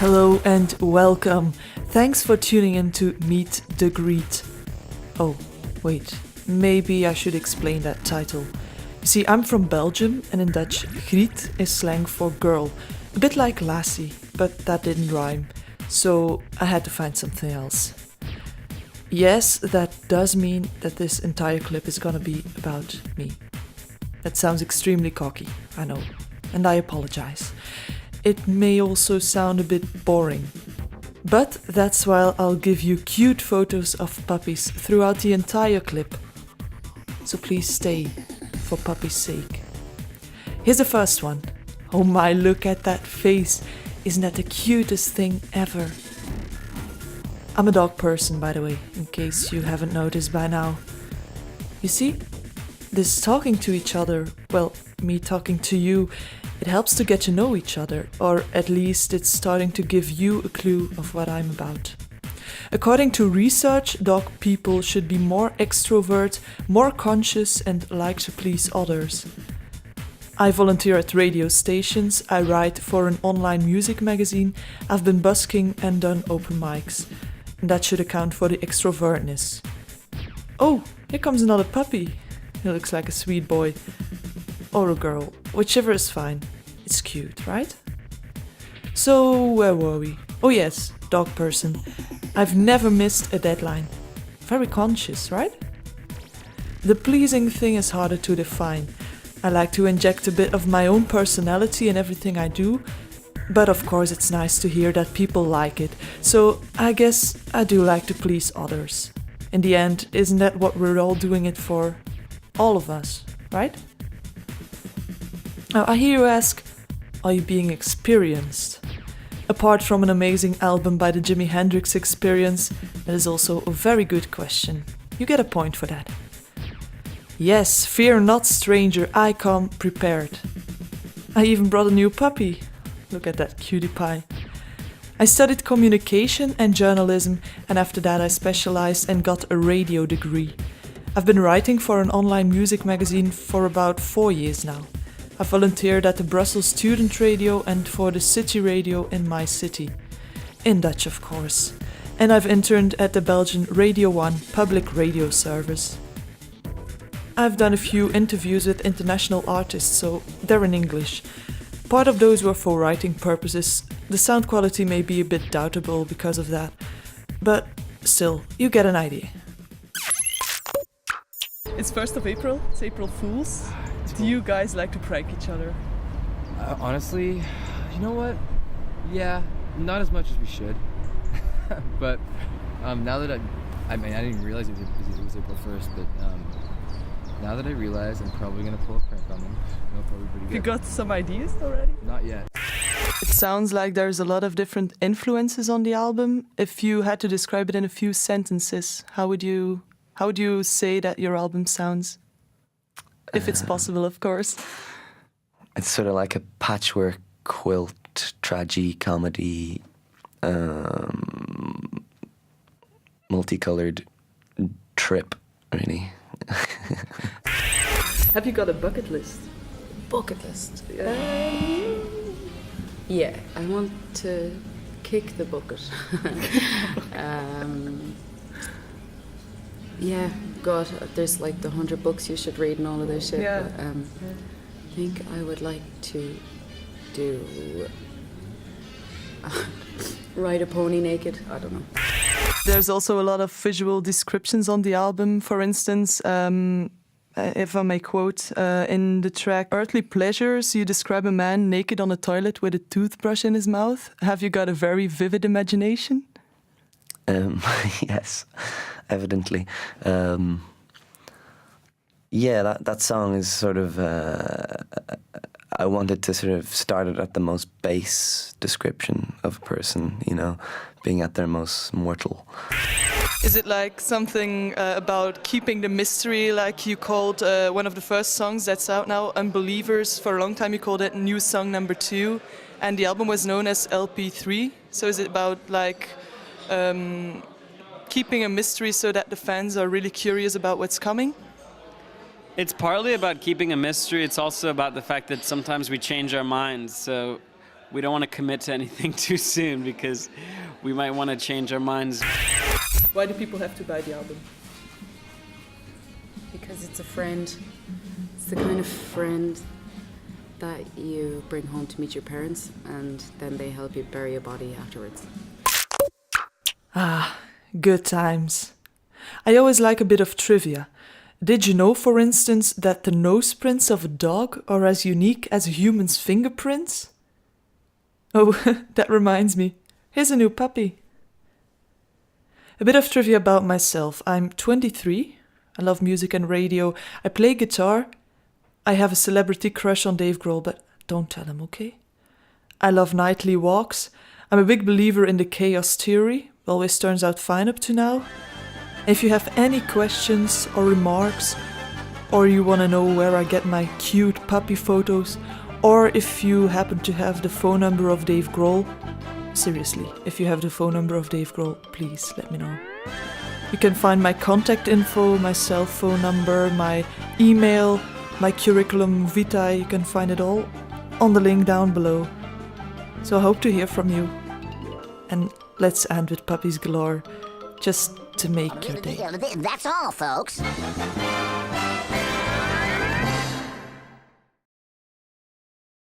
Hello and welcome. Thanks for tuning in to Meet the Greet. Oh, wait, maybe I should explain that title. You see, I'm from Belgium, and in Dutch, griet is slang for girl. A bit like lassie, but that didn't rhyme, so I had to find something else. Yes, that does mean that this entire clip is gonna be about me. That sounds extremely cocky, I know, and I apologize. It may also sound a bit boring, but that's why I'll give you cute photos of puppies throughout the entire clip. So please stay, for puppy's sake. Here's the first one. Oh my, look at that face. Isn't that the cutest thing ever? I'm a dog person, by the way, in case you haven't noticed by now. You see, this talking to each other, well, me talking to you, it helps to get to know each other, or at least it's starting to give you a clue of what I'm about. According to research, dog people should be more extrovert, more conscious, and like to please others. I volunteer at radio stations, I write for an online music magazine, I've been busking and done open mics. And that should account for the extrovertness. Oh, here comes another puppy. He looks like a sweet boy. Or a girl, whichever is fine. It's cute, right? So, where were we? Oh yes, dog person. I've never missed a deadline. Very conscious, right? The pleasing thing is harder to define. I like to inject a bit of my own personality in everything I do, but of course it's nice to hear that people like it, so I guess I do like to please others. In the end, isn't that what we're all doing it for? All of us, right? Now I hear you ask, are you being experienced? Apart from an amazing album by the Jimi Hendrix Experience, that is also a very good question. You get a point for that. Yes, fear not stranger, I come prepared. I even brought a new puppy. Look at that cutie pie. I studied communication and journalism, and after that I specialized and got a radio degree. I've been writing for an online music magazine for about 4 years now. I volunteered at the Brussels Student Radio and for the City Radio in my city. In Dutch, of course. And I've interned at the Belgian Radio 1 public radio service. I've done a few interviews with international artists, so they're in English. Part of those were for writing purposes. The sound quality may be a bit doubtable because of that, but still, you get an idea. It's 1st of April, it's April Fools. Do you guys like to prank each other? Honestly, you know what? Yeah, not as much as we should. But now that I mean, I didn't realize it was April 1st, but now that I realize, I'm probably going to pull a prank on them. They'll probably be pretty good. You got some ideas already? Not yet. It sounds like there's a lot of different influences on the album. If you had to describe it in a few sentences, how would you say that your album sounds? If it's possible, of course. It's sort of like a patchwork quilt, tragi-comedy, multicolored trip, really. Have you got a bucket list? Bucket list? Yeah, I want to kick the bucket. Yeah, God, there's like the 100 books you should read and all of this shit. Yeah. But, I think I would like to do ride a pony naked. I don't know. There's also a lot of visual descriptions on the album. For instance, if I may quote, in the track Earthly Pleasures, you describe a man naked on a toilet with a toothbrush in his mouth. Have you got a very vivid imagination? Yes, evidently. Yeah, that song is sort of... I wanted to sort of start it at the most base description of a person, you know, being at their most mortal. Is it like something about keeping the mystery, like you called one of the first songs that's out now, Unbelievers? For a long time you called it New Song Number 2, and the album was known as LP3. So is it about like keeping a mystery so that the fans are really curious about what's coming? It's partly about keeping a mystery. It's also about the fact that sometimes we change our minds. So we don't want to commit to anything too soon because we might want to change our minds. Why do people have to buy the album? Because it's a friend. It's the kind of friend that you bring home to meet your parents, and then they help you bury your body afterwards. Ah, good times. I always like a bit of trivia. Did you know, for instance, that the nose prints of a dog are as unique as a human's fingerprints? Oh, that reminds me. Here's a new puppy. A bit of trivia about myself. I'm 23. I love music and radio. I play guitar. I have a celebrity crush on Dave Grohl, but don't tell him, okay? I love nightly walks. I'm a big believer in the chaos theory. Always turns out fine up to now. If you have any questions or remarks, or you want to know where I get my cute puppy photos, or if you happen to have the phone number of Dave Grohl, seriously, if you have the phone number of Dave Grohl, please let me know. You can find my contact info, my cell phone number, my email, my curriculum vitae, you can find it all on the link down below. So I hope to hear from you. And let's end with puppies galore, just to make your day. That's all, folks.